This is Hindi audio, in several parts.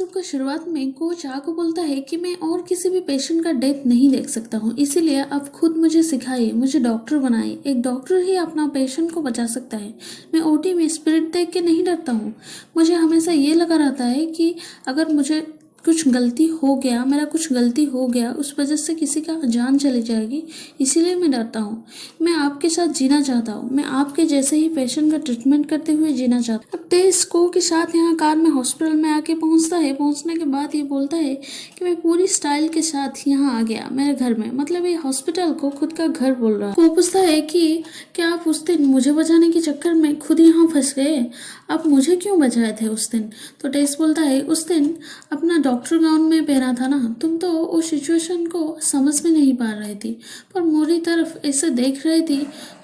का शुरुआत में कोच आ को बोलता है कि मैं और किसी भी पेशेंट का डेथ नहीं देख सकता हूँ, इसीलिए आप खुद मुझे सिखाइए, मुझे डॉक्टर बनाइए। एक डॉक्टर ही अपना पेशेंट को बचा सकता है। मैं ओटी में स्पिरिट देख के नहीं डरता हूँ। मुझे हमेशा ये लगा रहता है कि अगर मुझे कुछ गलती हो गया, मेरा कुछ गलती हो गया, उस वजह से किसी का जान चली जाएगी, इसीलिए मैं डरता हूँ। मैं आपके साथ जीना चाहता हूँ। मैं आपके जैसे ही पेशेंट का ट्रीटमेंट करते हुए जीना चाहता हूँ। अब तेज को के साथ यहाँ कार में हॉस्पिटल में आके पहुँचता है। पहुँचने के बाद ये बोलता है कि मैं पूरी स्टाइल के साथ यहाँ आ गया मेरे घर में, मतलब ये हॉस्पिटल को खुद का घर बोल रहा है। वो पूछता है कि क्या आप उस दिन मुझे बचाने के चक्कर में खुद यहाँ फंस गए? आप मुझे क्यों बचाए थे उस दिन? तो टेस बोलता है उस दिन अपना डॉक्टर गाउन में पहना था ना, तुम तो उस सिचुएशन को समझ में नहीं पा रही थी, पर मेरी तरफ ऐसे देख रही थी,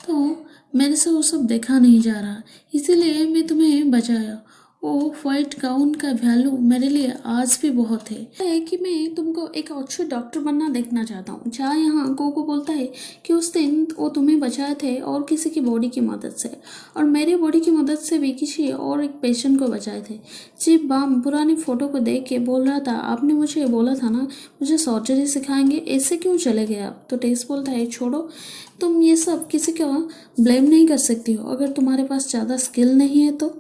तो मेरे से वो सब देखा नहीं जा रहा, इसीलिए मैं तुम्हें बचाया। वो वाइट गाउन का वैल्यू मेरे लिए आज भी बहुत है कि मैं तुमको एक अच्छे डॉक्टर बनना देखना चाहता हूँ। जहाँ यहाँ को बोलता है कि उस दिन वो तुम्हें बचाए थे और किसी की बॉडी की मदद से, और मेरी बॉडी की मदद से भी किसी और एक पेशेंट को बचाए थे। चिप बाम पुरानी फोटो को देख के बोल रहा था, आपने मुझे बोला था ना मुझे सर्जरी सिखाएंगे, ऐसे क्यों चले गए आप? तो टेस बोलता है छोड़ो, तुम ये सब किसी का ब्लेम नहीं कर सकती हो। अगर तुम्हारे पास ज़्यादा स्किल नहीं है तो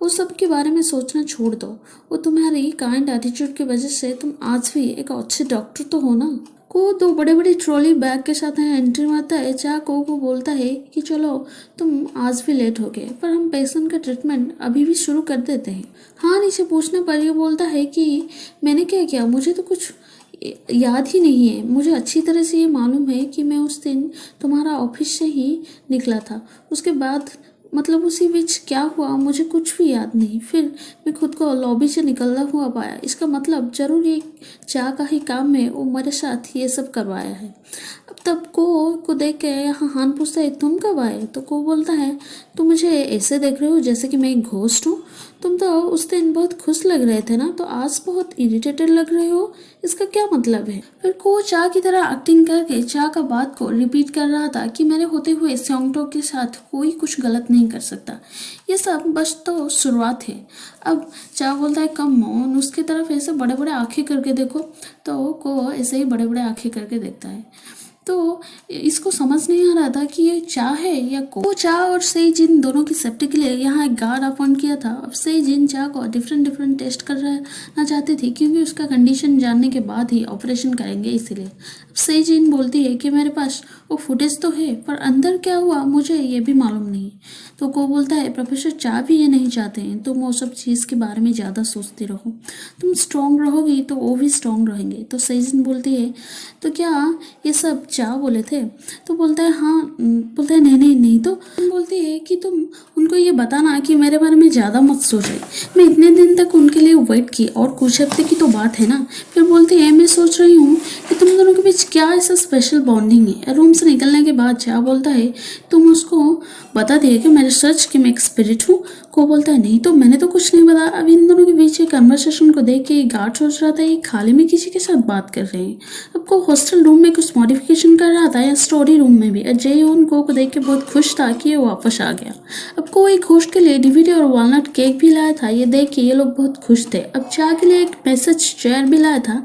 वो सब के बारे में सोचना छोड़ दो। वो तुम्हारी काइंड एटीट्यूड की वजह से तुम आज भी एक अच्छे डॉक्टर तो हो ना। को दो बड़े बड़े ट्रॉली बैग के साथ एंट्री मारता है। चाह को बोलता है कि चलो तुम आज भी लेट हो गए, पर हम पेशेंट का ट्रीटमेंट अभी भी शुरू कर देते हैं। हाँ नीचे पूछने पर ये बोलता है कि मैंने क्या किया, मुझे तो कुछ याद ही नहीं है। मुझे अच्छी तरह से ये मालूम है कि मैं उस दिन तुम्हारा ऑफिस से ही निकला था, उसके बाद मतलब उसी बीच क्या हुआ मुझे कुछ भी याद नहीं। फिर मैं खुद को लॉबी से निकलना हुआ पाया। इसका मतलब जरूर ये चाह का ही काम है, वो मेरे साथ ये सब करवाया है। अब तब को देख के यहाँ हान पूछता है तुम कब आए? तो को बोलता है तुम मुझे ऐसे देख रहे हो जैसे कि मैं एक घोस्ट हूँ। तुम तो उस दिन बहुत खुश लग रहे थे ना, तो आज बहुत इरिटेटेड लग रहे हो, इसका क्या मतलब है? फिर को चाह की तरह एक्टिंग करके चाह का बात को रिपीट कर रहा था कि मेरे होते हुए स्योंगटो के साथ कोई कुछ गलत नहीं कर सकता। ये सब बस तो शुरुआत है। अब चाह बोलता है कम ऑन, उसकी तरफ ऐसे बड़े बड़े आंखें करके देखो। तो को ऐसे ही बड़े बड़े आंखें करके देखता है। तो इसको समझ नहीं आ रहा था कि ये चाह है या को चाह और सही जिन दोनों की सेफ्टी के लिए यहाँ एक गार्ड अपॉइंट किया था। अब सही जिन चाह को डिफरेंट टेस्ट करना चाहती थी, क्योंकि उसका कंडीशन जानने के बाद ही ऑपरेशन करेंगे, इसीलिए। अब सही जिन बोलती है कि मेरे पास वो फुटेज तो है, पर अंदर क्या हुआ मुझे ये भी मालूम नहीं। तो को बोलता है प्रोफेसर चाह भी ये नहीं चाहते हैं तुम वो सब चीज़ के बारे में ज़्यादा सोचती रहो। तुम स्ट्रांग रहोगी तो वो भी स्ट्रांग रहेंगे। तो सही जिन बोलती है तो क्या ये सब चाह बोले थे? तो बोलता है हाँ, बोलता है नहीं। तो बोलती है कि तुम उनको ये बताना कि मेरे बारे में ज़्यादा मत सोचे, मैं इतने दिन तक उनके लिए वेट की और कुछ हफ्ते की तो बात है ना। फिर बोलती है मैं सोच रही हूँ कि तुम दोनों के बीच क्या ऐसा स्पेशल बॉन्डिंग है। रूम से निकलने के बाद चाह बोलता है तुम उसको बता दिए कि मेरे सच कि मैं एक स्पिरिट हूँ। को बोलता है नहीं, तो मैंने तो कुछ नहीं बताया। अब इन दोनों के बीच एक कन्वर्सेशन को देख के गार्ड सोच रहा था ये खाली में किसी के साथ बात कर रहे हैं। अब को हॉस्टल रूम में कुछ मॉडिफिकेशन कर रहा था या स्टोरी रूम में भी। अजय उनको को देख के बहुत खुश था कि ये वापस आ गया। अब को एक होस्ट के लिए डीवीडी और वॉलनट केक भी लाया था। ये देख के ये लोग बहुत खुश थे। अब चाह के लिए एक मैसेज चेयर भी लाया था,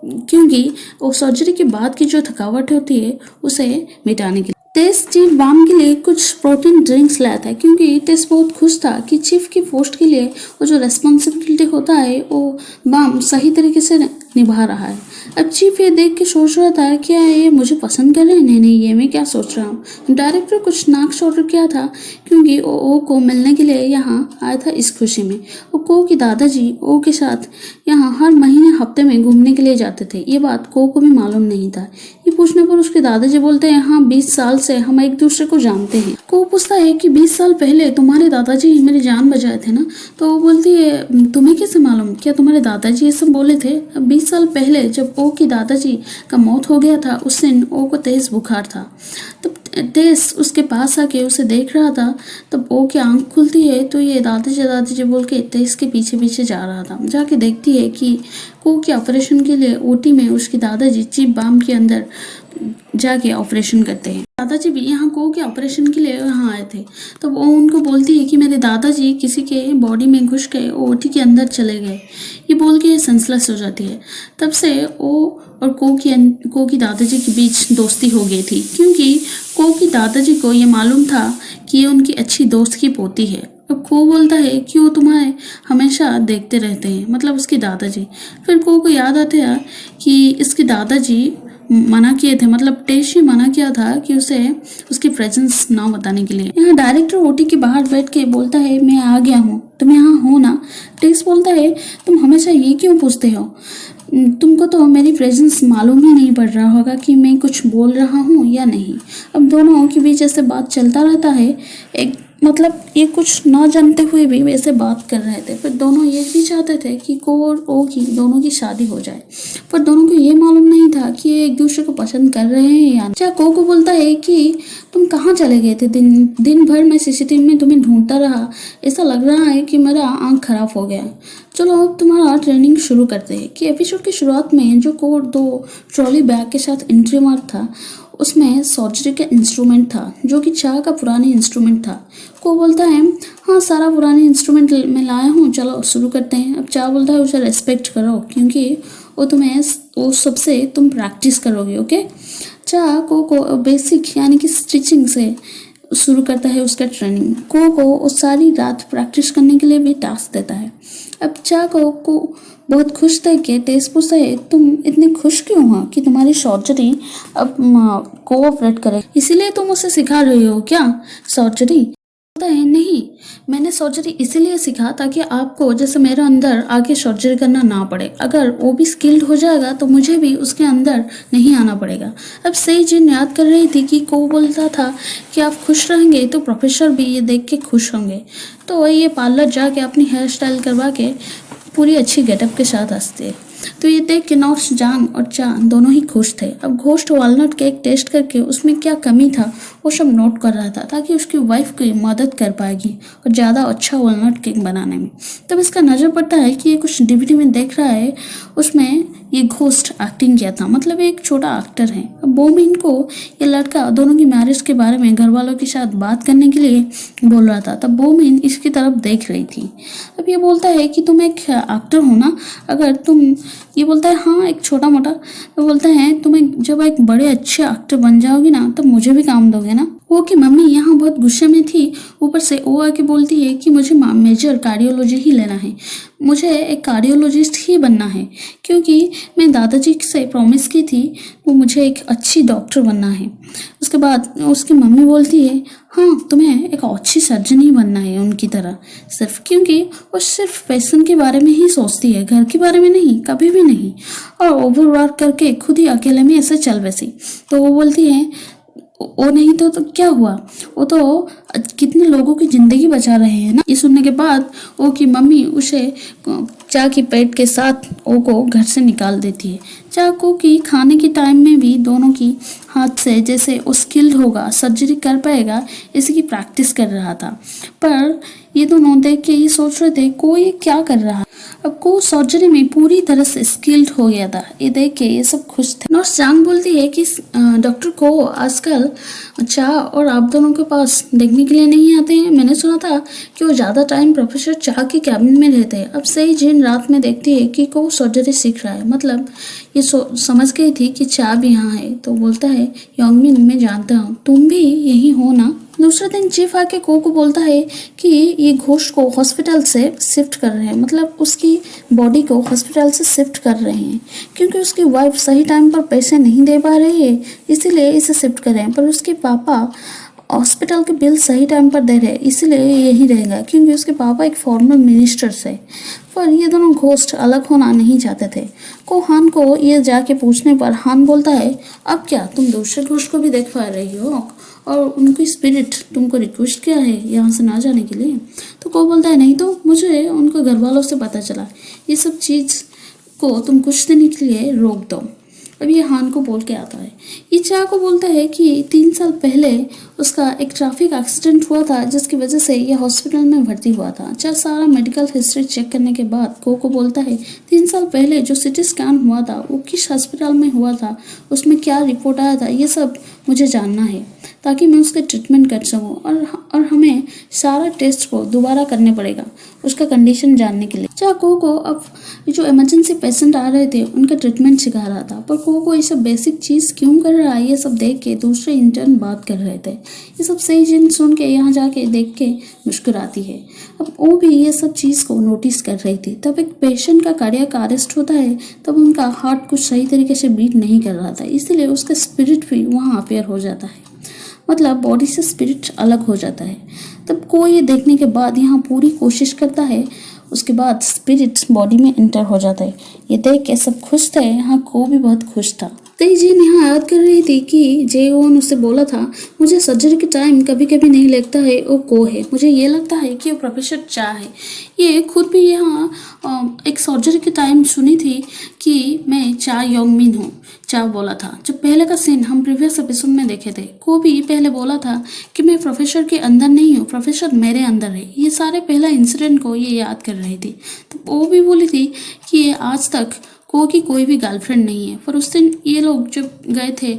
क्योंकि वो सर्जरी के बाद की जो थकावट होती है उसे मिटाने के लिए। टेस चीफ बाम के लिए कुछ प्रोटीन ड्रिंक्स लाया था, क्योंकि टेस बहुत खुश था कि चीफ की पोस्ट के लिए वो जो रेस्पॉन्सिबिलिटी होता है वो बाम सही तरीके से निभा रहा है। अब चीफ ये देख के सोच रहा था क्या ये मुझे पसंद कर रहे हैं? नहीं, ये मैं क्या सोच रहा हूँ। डायरेक्टर कुछ नाक्स ऑर्डर किया था, क्योंकि ओ को मिलने के लिए यहाँ आया था इस खुशी में। वो को की दादाजी ओ के साथ यहाँ हर महीने हफ्ते में घूमने के लिए जाते थे। ये बात को भी मालूम नहीं था। ये पूछने पर उसके दादाजी बोलते हैं हाँ 20 साल से हम एक दूसरे को जानते हैं। को पूछता है कि 20 साल पहले तुम्हारे दादाजी मेरी जान बचाए थे ना? तो वो बोलती है तुम्हें कैसे मालूम, क्या तुम्हारे दादाजी ये सब बोले थे? 20 साल पहले जब ओ की दादाजी का मौत हो गया था उस दिन ओ को तेज बुखार था। तब तेज उसके पास आके उसे देख रहा था। तब ओ की आंख खुलती है तो ये दादाजी बोल के तेज के पीछे पीछे जा रहा था। जाके देखती है कि को के ऑपरेशन के लिए ओटी में उसके दादाजी चिप बाम के अंदर जाके ऑपरेशन करते हैं। दादाजी भी यहाँ को के ऑपरेशन के लिए यहाँ आए थे। तो वो उनको बोलती है कि मेरे दादाजी किसी के बॉडी में घुस गए, ओटी के अंदर चले गए। ये बोल के सेंसलेस हो जाती है। तब से वो और को की दादाजी के बीच दोस्ती हो गई थी, क्योंकि को की दादाजी को ये मालूम था कि ये उनकी अच्छी दोस्त की पोती है। अब को बोलता है कि वो तुम्हारे हमेशा देखते रहते हैं, मतलब उसके दादाजी। फिर को याद आता है कि इसके दादाजी मना किए थे, मतलब टेश ही मना किया था कि उसे उसकी प्रेजेंस ना बताने के लिए। यहाँ डायरेक्टर ओटी के बाहर बैठ के बोलता है मैं आ गया हूँ, तुम यहाँ हो ना। टेश बोलता है तुम हमेशा ये क्यों पूछते हो, तुमको तो मेरी प्रेजेंस मालूम ही नहीं पड़ रहा होगा कि मैं कुछ बोल रहा हूँ या नहीं। अब दोनों के बीच ऐसे बात चलता रहता है। एक मतलब ये कुछ ना जानते हुए भी वैसे बात कर रहे थे। फिर दोनों ये भी चाहते थे कि को और ओ की दोनों की शादी हो जाए, पर दोनों को ये मालूम नहीं था कि ये एक दूसरे को पसंद कर रहे हैं या नहीं। को बोलता है कि तुम कहाँ चले गए थे, दिन भर मैं सीसीटीवी में तुम्हें ढूंढता रहा, ऐसा लग रहा है कि मेरा आँख खराब हो गया। चलो अब तुम्हारा ट्रेनिंग शुरू करते हैं। कि एपिसोड की शुरुआत में जो को 2 ट्रॉली बैग के साथ एंट्री मार था, उसमें सर्जरी का इंस्ट्रूमेंट था जो कि चाह का पुरानी इंस्ट्रूमेंट था। को बोलता है हाँ सारा पुरानी इंस्ट्रूमेंट मैं लाया हूँ, चलो शुरू करते हैं। अब चाह बोलता है उसे रेस्पेक्ट करो, क्योंकि वो सबसे तुम प्रैक्टिस करोगे। ओके, चाह को बेसिक यानी कि स्टिचिंग से शुरू करता है उसका ट्रेनिंग। को सारी रात प्रैक्टिस करने के लिए भी टास्क देता है। अब चाह को बहुत खुश देख के टेस्ट पूछता है तुम इतनी खुश क्यों हो कि तुम्हारी सर्जरी अब कोऑपरेट करे, इसीलिए तुम उसे सिखा रही हो क्या सर्जरी। बोलता है नहीं, मैंने सर्जरी इसीलिए सीखा ताकि आपको जैसे मेरे अंदर आके सर्जरी करना ना पड़े। अगर वो भी स्किल्ड हो जाएगा तो मुझे भी उसके अंदर नहीं आना पड़ेगा। अब सही जिन याद कर रही थी कि को बोलता था कि आप खुश रहेंगे तो प्रोफेसर भी ये देख के खुश होंगे। तो ये पार्लर जाके अपनी हेयर स्टाइल करवा के पूरी अच्छी गेटअप के साथ हंसते हैं। तो ये देख के नॉर्स जान और चांद दोनों ही खुश थे। अब घोस्ट वालनट केक टेस्ट करके उसमें क्या कमी था वो सब नोट कर रहा था, ताकि उसकी वाइफ की मदद कर पाएगी और ज़्यादा अच्छा वालनट केक बनाने में। तब इसका नज़र पड़ता है कि ये कुछ डीवीडी में देख रहा है, उसमें ये घोस्ट एक्टिंग किया था, मतलब एक छोटा एक्टर है। अब बोमिन को ये लड़का दोनों की मैरिज के बारे में घर वालों के साथ बात करने के लिए बोल रहा था। तब बोमिन इसकी तरफ देख रही थी। अब ये बोलता है कि तुम एक एक्टर हो ना, अगर तुम, ये बोलता है हाँ एक छोटा मोटा। तो बोलता है तुम्हें जब एक बड़े अच्छे एक्टर बन जाओगी ना तब मुझे भी काम दोगे ना। वो कि मम्मी यहाँ बहुत गुस्से में थी, ऊपर से वो आके बोलती है कि मुझे मेजर कार्डियोलॉजी ही लेना है, मुझे एक कार्डियोलॉजिस्ट ही बनना है, क्योंकि मैं दादाजी से प्रॉमिस की थी वो मुझे एक अच्छी डॉक्टर बनना है। उसके बाद उसकी मम्मी बोलती है हाँ तुम्हें एक अच्छी सर्जन ही बनना है उनकी तरह, सिर्फ क्योंकि वो सिर्फ पैशन के बारे में ही सोचती है, घर के बारे में नहीं, कभी भी नहीं, और ओवरवर्क करके खुद ही अकेले में ऐसे चल बसी। तो वो बोलती है वो नहीं तो क्या हुआ, वो तो कितने लोगों की जिंदगी बचा रहे हैं ना। ये सुनने के बाद वो की मम्मी उसे चाह की पेट के साथ वो को घर से निकाल देती है। चाह को की खाने के टाइम में भी दोनों की हाथ से जैसे वो स्किल्ड होगा, सर्जरी कर पाएगा, इसकी प्रैक्टिस कर रहा था। पर ये दोनों देख के ये सोच रहे थे को ये क्या कर रहा है। अब को सर्जरी में पूरी तरह से स्किल्ड हो गया था। ये देख के ये सब खुश थे। नर्स जांग बोलती है कि डॉक्टर को आजकल चाह और आप दोनों के पास देखने के लिए नहीं आते हैं। मैंने सुना था कि वो ज़्यादा टाइम प्रोफेसर चाह के कैबिन में रहते हैं। अब सही जिन रात में देखती है कि को सर्जरी सीख रहा है, मतलब ये समझ गई थी कि चाह भी यहाँ है। तो बोलता है योंगमिन मैं जानता हूँ तुम भी यही हो ना। दूसरे दिन चीफ आके को बोलता है कि ये घोस्ट को हॉस्पिटल से शिफ्ट कर रहे हैं, मतलब उसकी बॉडी को हॉस्पिटल से शिफ्ट कर रहे हैं, क्योंकि उसकी वाइफ सही टाइम पर पैसे नहीं दे पा रही है, इसीलिए इसे शिफ्ट कर रहे हैं। पर उसके पापा हॉस्पिटल के बिल सही टाइम पर दे रहे हैं, इसीलिए यही रहेगा, क्योंकि उसके पापा एक फॉर्मर मिनिस्टर से। पर ये दोनों घोस्ट अलग होना नहीं चाहते थे। को हान को ये जाके पूछने पर हान बोलता है अब क्या तुम दूसरे घोस्ट को भी देख पा रही हो और उनकी स्पिरिट तुमको रिक्वेस्ट किया है यहाँ से ना जाने के लिए। तो को बोलता है नहीं तो मुझे उनको घर वालों से पता चला, ये सब चीज़ को तुम कुछ दिन के लिए रोक दो। अब ये हान को बोल के आता है। ये चाह को बोलता है कि 3 साल पहले उसका एक ट्रैफिक एक्सीडेंट हुआ था जिसकी वजह से ये हॉस्पिटल में भर्ती हुआ था। चाह सारा मेडिकल हिस्ट्री चेक करने के बाद को बोलता है 3 साल पहले जो सिटी स्कैन हुआ था वो किस हॉस्पिटल में हुआ था, उसमें क्या रिपोर्ट आया था, ये सब मुझे जानना है, ताकि मैं उसका ट्रीटमेंट कर सकूं, और हमें सारा टेस्ट को दोबारा करने पड़ेगा उसका कंडीशन जानने के लिए। चाहे को अब जो इमरजेंसी पेशेंट आ रहे थे उनका ट्रीटमेंट सिखा रहा था, पर को ये सब बेसिक चीज़ क्यों कर रहा है ये सब देख के दूसरे इंटर्न बात कर रहे थे। ये सब सही जिन सुन के यहाँ जाके देख के मुस्कुराती है। अब वो भी ये सब चीज़ को नोटिस कर रही थी। तब एक पेशेंट का कार्डियक अरेस्ट होता है, तब उनका हार्ट कुछ सही तरीके से बीट नहीं कर रहा था, इसलिए उसका स्पिरिट भी वहाँ अपेयर हो जाता है, मतलब बॉडी से स्पिरिट अलग हो जाता है। तब को ये देखने के बाद यहाँ पूरी कोशिश करता है, उसके बाद स्पिरिट बॉडी में एंटर हो जाता है। ये देख के सब खुश थे, यहाँ को भी बहुत खुश था। तेजीन यहाँ याद कर रही थी कि जेओन उससे बोला था, मुझे सर्जरी के टाइम कभी कभी नहीं लगता है वो को है, मुझे ये लगता है कि वो प्रोफेसर चा है। ये खुद भी यहाँ एक सर्जरी के टाइम सुनी थी कि मैं चा योंगमिन हूँ, चा बोला था। जब पहले का सीन हम प्रीवियस एपिसोड में देखे थे, को भी पहले बोला था कि मैं प्रोफेसर के अंदर नहीं हूँ, प्रोफेसर मेरे अंदर है। ये सारे पहला इंसिडेंट को ये याद कर रही थी। तो वो भी बोली थी कि ये आज तक को की कोई भी गर्लफ्रेंड नहीं है। पर उस दिन ये लोग जब गए थे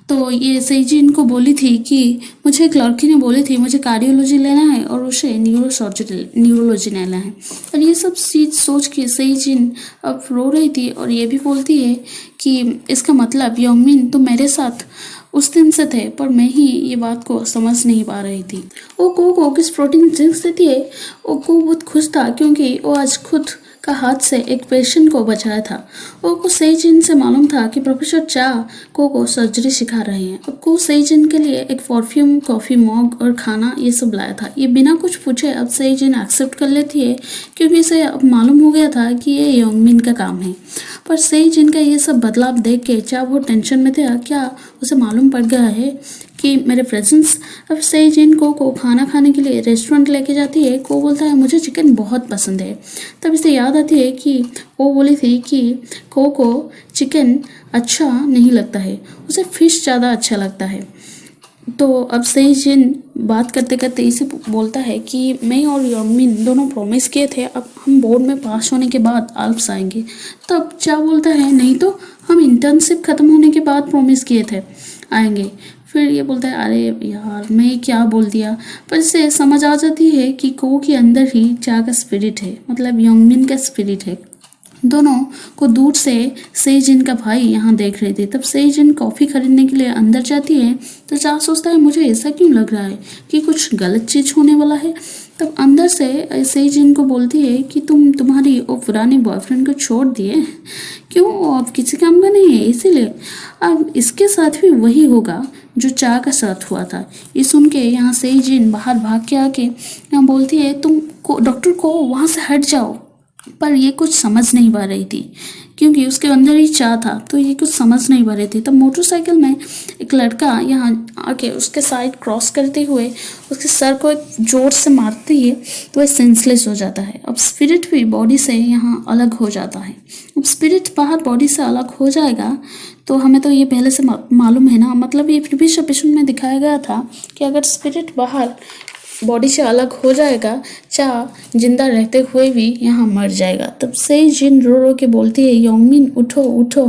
तो ये सेजिन को बोली थी कि मुझे एक लड़की ने बोली थी मुझे कार्डियोलॉजी लेना है और उसे न्यूरोलॉजी लेना है। और ये सब चीज़ सोच के सेजिन अब रो रही थी और ये भी बोलती है कि इसका मतलब योंगमिन तो मेरे साथ उस दिन से थे, पर मैं ही ये बात को समझ नहीं पा रही थी। वो को किस प्रोटीन ड्रिंक्स देती है। वो को बहुत खुश था क्योंकि वो आज खुद का हाथ से एक पेशेंट को बचाया था। वो को सेजिन से मालूम था कि प्रोफेसर चा को सर्जरी सिखा रहे हैं। अब को सेजिन के लिए एक परफ्यूम, कॉफ़ी मॉग और खाना ये सब लाया था। ये बिना कुछ पूछे अब सेजिन एक्सेप्ट कर लेती है क्योंकि इसे अब मालूम हो गया था कि ये योंगमिन का काम है। पर सेजिन का ये सब बदलाव देख के चा बहुत टेंशन में था। क्या उसे मालूम पड़ गया है कि मेरे प्रेजेंस। अब सेजिन को खाना खाने के लिए रेस्टोरेंट लेके जाती है। को बोलता है मुझे चिकन बहुत पसंद है। तब इसे याद आती है कि वो बोली थी कि को चिकन अच्छा नहीं लगता है, उसे फिश ज़्यादा अच्छा लगता है। तो अब सेजिन बात करते करते इसे बोलता है कि मैं और योंगमिन दोनों प्रॉमिस किए थे अब हम बोर्ड में पास होने के बाद अल्प्स आएंगे। तब चा बोलता है नहीं तो हम इंटर्नशिप ख़त्म होने के बाद प्रॉमिस किए थे आएंगे। फिर ये बोलता है अरे यार मैं क्या बोल दिया। पर इसे समझ आ जाती है कि को के अंदर ही चा का स्पिरिट है, मतलब योंगमिन का स्पिरिट है। दोनों को दूर से सेजिन का भाई यहाँ देख रहे थे। तब सेजिन कॉफ़ी खरीदने के लिए अंदर जाती है तो चा सोचता है मुझे ऐसा क्यों लग रहा है कि कुछ गलत चीज़ होने वाला है। तब अंदर से सेजिन को बोलती है कि तुम्हारी वो पुराने बॉयफ्रेंड को छोड़ दिए क्यों, अब किसी काम का नहीं है इसीलिए। अब इसके साथ भी वही होगा जो चा का साथ हुआ था। ये सुन के यहाँ सेजिन बाहर भाग के आके यहाँ बोलती है तुम डॉक्टर को वहाँ से हट जाओ। पर ये कुछ समझ नहीं पा रही थी क्योंकि उसके अंदर ही चाह था, तो ये कुछ समझ नहीं पा रही थी। तब मोटरसाइकिल में एक लड़का यहाँ आके उसके साइड क्रॉस करते हुए उसके सर को एक जोर से मारती है तो वह सेंसलेस हो जाता है। अब स्पिरिट भी बॉडी से यहाँ अलग हो जाता है। अब स्पिरिट बाहर बॉडी से अलग हो जाएगा तो हमें तो ये पहले से मालूम है ना, मतलब ये प्रीवियस एपिसोड में दिखाया गया था कि अगर स्पिरिट बाहर बॉडी से अलग हो जाएगा, चा जिंदा रहते हुए भी यहाँ मर जाएगा। तब से जिन रो के बोलती है योंगमिन उठो उठो।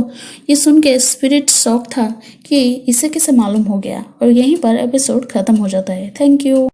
ये सुन के स्पिरिट शॉक था कि इसे कैसे मालूम हो गया। और यहीं पर एपिसोड खत्म हो जाता है। Thank you.